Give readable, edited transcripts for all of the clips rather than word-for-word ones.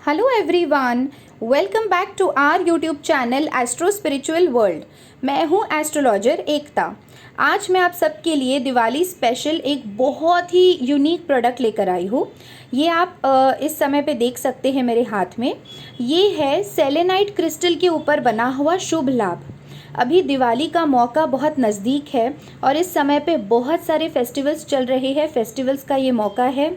Hello everyone, welcome back to our YouTube channel Astro Spiritual World. मैं हूं astrologer एकता। आज मैं आप सबके लिए दिवाली स्पेशल एक बहुत ही यूनिक प्रोडक्ट लेकर आई हूँ। ये आप इस समय पे देख सकते हैं मेरे हाथ में। ये है सेलेनाइट क्रिस्टल के ऊपर बना हुआ शुभ लाभ। अभी दिवाली का मौका बहुत नज़दीक है और इस समय पे बहुत सारे फेस्टिवल्स चल रहे हैं। फेस्टिवल्स का ये मौका है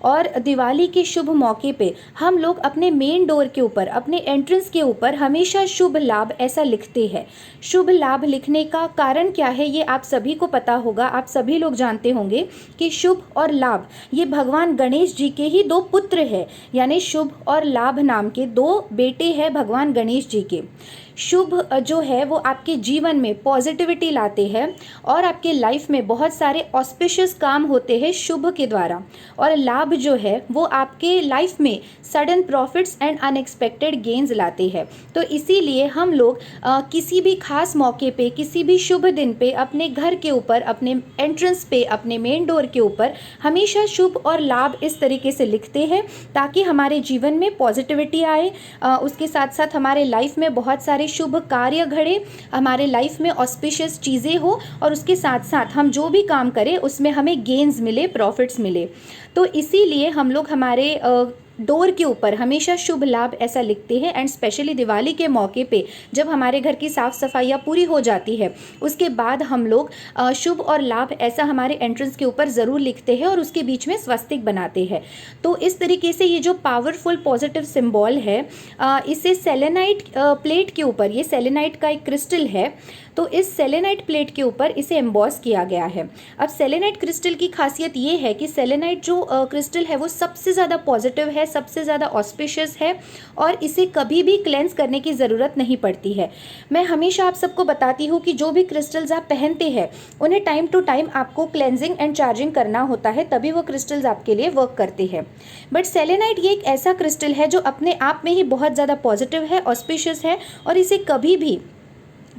और दिवाली के शुभ मौके पे हम लोग अपने मेन डोर के ऊपर, अपने एंट्रेंस के ऊपर हमेशा शुभ लाभ ऐसा लिखते हैं। शुभ लाभ लिखने का कारण क्या है ये आप सभी को पता होगा। आप सभी लोग जानते होंगे कि शुभ और लाभ ये भगवान गणेश जी के ही दो पुत्र हैं, यानी शुभ और लाभ नाम के दो बेटे हैं भगवान गणेश जी के। शुभ जो है वो आपके जीवन में पॉजिटिविटी लाते हैं और आपके लाइफ में बहुत सारे ऑस्पिशियस काम होते हैं शुभ के द्वारा। और लाभ जो है वो आपके लाइफ में sudden profits and unexpected gains लाते हैं। तो इसीलिए हम लोग किसी भी खास मौके पे, किसी भी शुभ दिन पे अपने घर के ऊपर, अपने एंट्रेंस पे, अपने मेन डोर के ऊपर हमेशा शुभ और लाभ इस तरीके से लिखते हैं ताकि हमारे जीवन में पॉजिटिविटी आए। उसके साथ साथ हमारे लाइफ में बहुत सारे शुभ कार्य घड़े, हमारे लाइफ में ऑस्पिशियस चीज़ें हो और उसके साथ साथ हम जो भी काम करें उसमें हमें गेन्स मिले, प्रॉफिट्स मिले। तो इसीलिए हम लोग हमारे डोर के ऊपर हमेशा शुभ लाभ ऐसा लिखते हैं। एंड स्पेशली दिवाली के मौके पे जब हमारे घर की साफ़ सफाइयाँ पूरी हो जाती है उसके बाद हम लोग शुभ और लाभ ऐसा हमारे एंट्रेंस के ऊपर ज़रूर लिखते हैं और उसके बीच में स्वस्तिक बनाते हैं। तो इस तरीके से ये जो पावरफुल पॉजिटिव सिंबल है इसे सेलेनाइट प्लेट के ऊपर, ये सेलेनाइट का एक क्रिस्टल है, तो इस सेलेनाइट प्लेट के ऊपर इसे एम्बॉस किया गया है। अब सेलेनाइट क्रिस्टल की खासियत ये है कि सेलेनाइट जो क्रिस्टल है वो सबसे ज़्यादा पॉजिटिव है, सबसे ज़्यादा ऑस्पिशियस है और इसे कभी भी क्लेंस करने की ज़रूरत नहीं पड़ती है। मैं हमेशा आप सबको बताती हूँ कि जो भी क्रिस्टल्स आप पहनते हैं उन्हें टाइम टू टाइम आपको क्लेंजिंग एंड चार्जिंग करना होता है, तभी वो क्रिस्टल्स आपके लिए वर्क करते हैं। बट सेलेनाइट ये एक ऐसा क्रिस्टल है जो अपने आप में ही बहुत ज़्यादा पॉजिटिव है, ऑस्पिशियस है और इसे कभी भी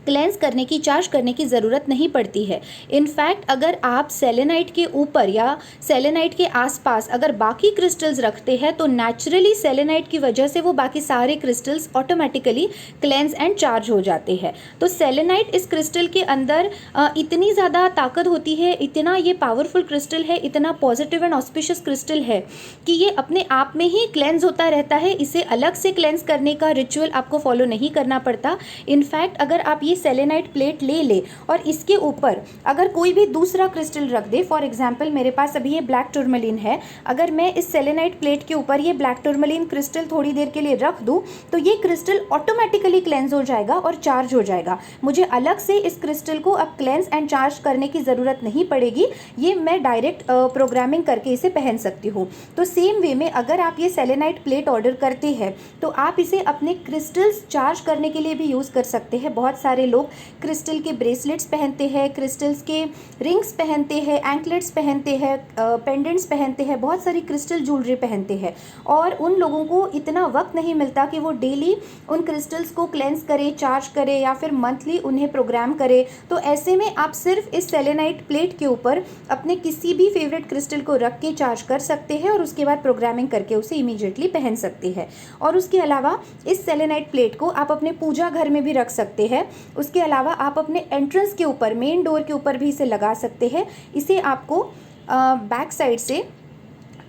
क्लेंस करने की, चार्ज करने की ज़रूरत नहीं पड़ती है। इनफैक्ट अगर आप सेलेनाइट के ऊपर या सेलेनाइट के आसपास अगर बाकी क्रिस्टल्स रखते हैं तो नेचुरली सेलेनाइट की वजह से वो बाकी सारे crystals automatically cleanse and charge हो जाते हैं। तो सेलेनाइट इस क्रिस्टल के अंदर इतनी ज़्यादा ताकत होती है, इतना ये पावरफुल क्रिस्टल है, इतना पॉजिटिव एंड ऑस्पिशियस क्रिस्टल है कि ये अपने आप में ही क्लेंस होता रहता है। इसे अलग से क्लेंस करने का रिचुअल आपको फॉलो नहीं करना पड़ता। इनफैक्ट अगर आप ये सेलेनाइट प्लेट ले और इसके ऊपर अगर कोई भी दूसरा क्रिस्टल रख दे, फॉर एग्जांपल मेरे पास अभी ये ब्लैक टूरमलिन है, अगर मैं इस सेलेनाइट प्लेट के ऊपर ये ब्लैक टूरमलिन क्रिस्टल थोड़ी देर के लिए रख दूं तो ये क्रिस्टल ऑटोमेटिकली क्लेंस हो जाएगा और चार्ज हो जाएगा। मुझे अलग से इस क्रिस्टल को अब क्लेंस एंड चार्ज करने की ज़रूरत नहीं पड़ेगी, ये मैं डायरेक्ट प्रोग्रामिंग करके इसे पहन सकती हूँ। तो सेम वे में अगर आप ये सेलेनाइट प्लेट ऑर्डर करते हैं तो आप इसे अपने क्रिस्टल्स चार्ज करने के लिए भी यूज़ कर सकते हैं। बहुत सारे लोग क्रिस्टल के ब्रेसलेट्स पहनते हैं, क्रिस्टल्स के रिंग्स पहनते हैं, एंकलेट्स पहनते हैं, पेंडेंट्स पहनते हैं, बहुत सारी क्रिस्टल ज्वेलरी पहनते हैं और उन लोगों को इतना वक्त नहीं मिलता कि वो डेली उन क्रिस्टल्स को क्लेंस करे, चार्ज करे या फिर मंथली उन्हें प्रोग्राम करे। तो ऐसे में आप सिर्फ इस सेलेनाइट प्लेट के ऊपर अपने किसी भी फेवरेट क्रिस्टल को रख के चार्ज कर सकते हैं और उसके बाद प्रोग्रामिंग करके उसे इमीडिएटली पहन सकते हैं। और उसके अलावा इस सेलेनाइट प्लेट को आप अपने पूजा घर में भी रख सकते हैं। उसके अलावा आप अपने एंट्रेंस के ऊपर, मेन डोर के ऊपर भी इसे लगा सकते हैं। इसे आपको बैक साइड से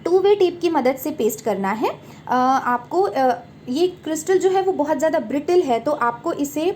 2-वे टेप की मदद से पेस्ट करना है। आपको ये क्रिस्टल जो है वो बहुत ज़्यादा ब्रिटल है तो आपको इसे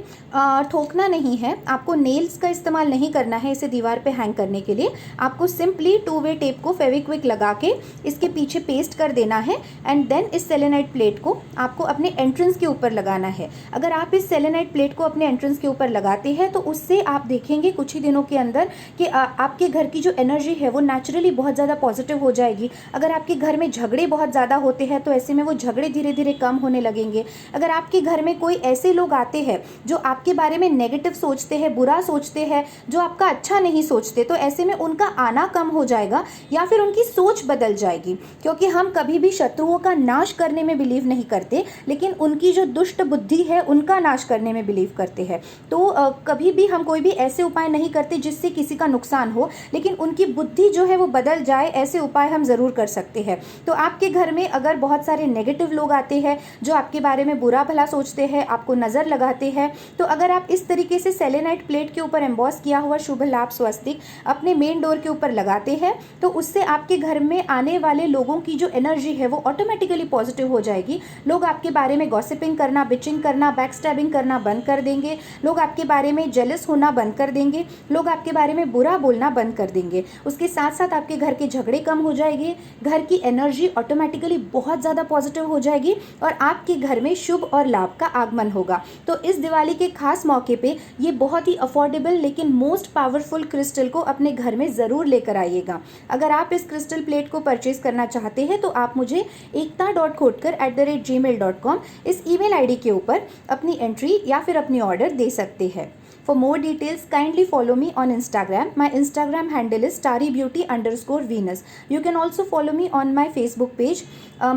ठोकना नहीं है, आपको नेल्स का इस्तेमाल नहीं करना है इसे दीवार पे हैंग करने के लिए। आपको सिंपली 2-वे टेप को फेविक्विक लगा के इसके पीछे पेस्ट कर देना है एंड देन इस सेलेनाइट प्लेट को आपको अपने एंट्रेंस के ऊपर लगाना है। अगर आप इस सेलेनाइट प्लेट को अपने एंट्रेंस के ऊपर लगाते हैं तो उससे आप देखेंगे कुछ ही दिनों के अंदर कि आपके घर की जो एनर्जी है वो नेचुरली बहुत ज़्यादा पॉजिटिव हो जाएगी। अगर आपके घर में झगड़े बहुत ज़्यादा होते हैं तो ऐसे में वो झगड़े धीरे धीरे कम होने होने लगेंगे। अगर आपके घर में कोई ऐसे लोग आते हैं जो आपके बारे में नेगेटिव सोचते हैं, बुरा सोचते हैं, जो आपका अच्छा नहीं सोचते, तो ऐसे में उनका आना कम हो जाएगा या फिर उनकी सोच बदल जाएगी। क्योंकि हम कभी भी शत्रुओं का नाश करने में बिलीव नहीं करते, लेकिन उनकी जो दुष्ट बुद्धि है उनका नाश करने में बिलीव करते हैं। तो कभी भी हम कोई भी ऐसे उपाय नहीं करते जिससे किसी का नुकसान हो, लेकिन उनकी बुद्धि जो है वो बदल जाए, ऐसे उपाय हम ज़रूर कर सकते हैं। तो आपके घर में अगर बहुत सारे नेगेटिव लोग आते हैं जो आपके बारे में बुरा भला सोचते हैं, आपको नज़र लगाते हैं, तो अगर आप इस तरीके से सेलेनाइट प्लेट के ऊपर एम्बॉस किया हुआ शुभ लाभ स्वस्तिक अपने मेन डोर के ऊपर लगाते हैं, तो उससे आपके घर में आने वाले लोगों की जो एनर्जी है वो ऑटोमेटिकली पॉजिटिव हो जाएगी। लोग आपके बारे में गॉसिपिंग करना, बिचिंग करना, बैकस्टैबिंग करना बंद कर देंगे। लोग आपके बारे में जेलस होना बंद कर देंगे। लोग आपके बारे में बुरा बोलना बंद कर देंगे। उसके साथ साथ आपके घर के झगड़े कम हो जाएंगे, घर की एनर्जी ऑटोमेटिकली बहुत ज़्यादा पॉजिटिव हो जाएगी और आपके घर में शुभ और लाभ का आगमन होगा। तो इस दिवाली के खास मौके पे ये बहुत ही अफोर्डेबल लेकिन मोस्ट पावरफुल क्रिस्टल को अपने घर में ज़रूर लेकर आइएगा। अगर आप इस क्रिस्टल प्लेट को परचेज करना चाहते हैं तो आप मुझे ekta.khotkar@gmail.com इस ईमेल आईडी के ऊपर अपनी एंट्री या फिर अपनी ऑर्डर दे सकते हैं। For more details, kindly follow me on Instagram. My Instagram handle is starrybeauty_Venus. You can also follow me on my Facebook page.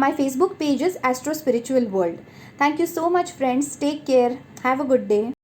My Facebook page is Astro Spiritual World. Thank you so much, friends. Take care. Have a good day.